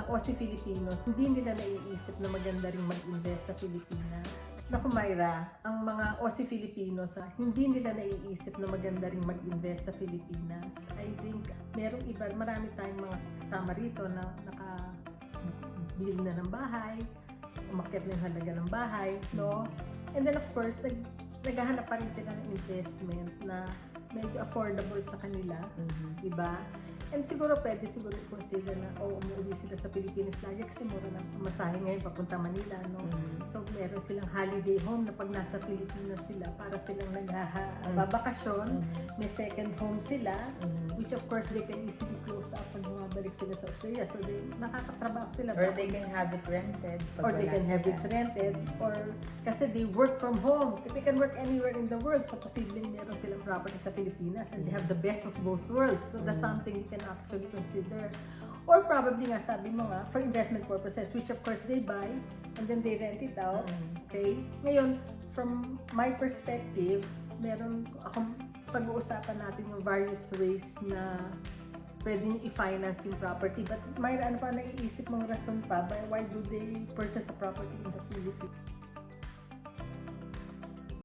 Aussie Filipinos, hindi nila naiisip na maganda rin mag-invest sa Pilipinas. Naku Myra, ang mga Aussie Filipinos, hindi nila naiisip na maganda rin mag-invest sa Pilipinas. I think merong iba, marami tayong mga kasama rito na naka-build na ng bahay, umakyat na yung halaga ng bahay, no? And then of course, naghahanap pa rin sila ng investment na medyo affordable sa kanila, diba? And siguro pwede siguro consider na umuwi sila sa Pilipinas lagi kasi mura na masahe ngayon papunta Manila, no? So meron silang holiday home na pag nasa Pilipinas sila para silang nagbabakasyon, may second home sila, which of course they can easily close up pag bumabalik sila sa Australia. So nakakatrabaho sila. Or they can have it rented. Or they can have it rented. Or kasi they work from home. They can work anywhere in the world. So posibleng meron silang property sa Pilipinas and they have the best of both worlds. So that's something you can actually consider. Or probably nga sabi mo nga, for investment purposes, which of course they buy and then they rent it out. Okay? Ngayon, from my perspective, meron akong pag-uusapan natin yung various ways na pwedeng i-finance yung property. But Myra, ano pa naiisip mong rason pa? Why do they purchase a property in the Philippines?